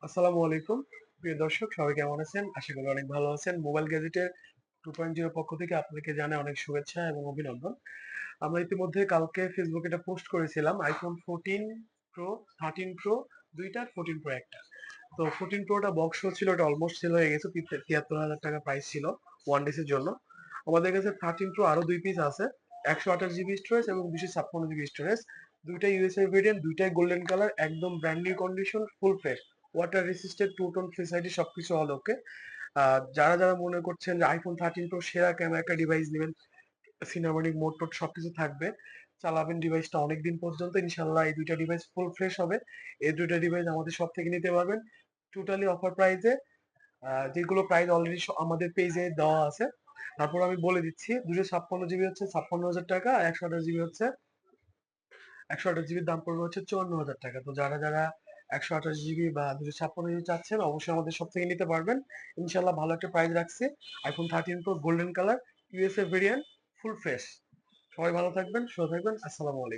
আসসালামু আলাইকুম। প্রিয় দর্শক সবাই কেমন আছেন? আশা করি অনেক ভালো আছেন। মোবাইল গ্যাজেটের 2.0 পক্ষ থেকে আপনাদেরকে জানাই অনেক শুভেচ্ছা এবং অভিনন্দন। আমরা ইতিমধ্যে কালকে ফেসবুকে এটা পোস্ট করেছিলাম iPhone 14 Pro, 13 Pro ২ টা, 14 Pro ১ টা। তো 14 Pro টা বক্স ছিল, ওটা অলমোস্ট সেল হয়ে গেছে। ৭৩,০০০ টাকা প্রাইস ছিল 1 ডেজ এর জন্য। আমাদের কাছে 13 Pro আরো ২ পিস আছে। ১২৮ জিবি স্টোরেজ এবং ২৫৬ জিবি স্টোরেজ। ২ টাই ইউএসএ ভেরিয়েন্ট, ২ টাই গোল্ডেন কালার, একদম brand new condition, full fresh. Water resistant, two tone Face ID সবকিছু অল ওকে। যারা মনে করছেন যে আইফোন 13 প্রো সেরা ক্যামেরা একটা ডিভাইস নেবেন, সিনেমাটিক মোড টোড সবকিছু থাকবে, চালাবেন ডিভাইসটা অনেকদিন পর্যন্ত, ইনশাল্লাহ এই দুইটা ডিভাইস ফুল ফ্রেশ হবে। এই দুইটা ডিভাইস আমাদের সব থেকে নিতে পারবেন টোটালি অফার প্রাইসে, যেগুলো প্রাইস অলরেডি আমাদের পেজে দেওয়া আছে। তারপর আমি বলে দিচ্ছি, 256 জিবি হচ্ছে 56,000 টাকা, আর 128 জিবি হচ্ছে 128 জিবির দাম পড়বে হচ্ছে 54,000 টাকা। তো যারা 128 জিবি বা 256 জিবি চাচ্ছেন, অবশ্যই আমাদের সব থেকে নিতে পারবেন। ইনশাল্লাহ ভালো একটা প্রাইস রাখছি। IPhone 13 pro golden colour, USA variant, full fresh. সবাই ভালো থাকবেন, সুস্থ থাকবেন। আসসালামু আলাইকুম।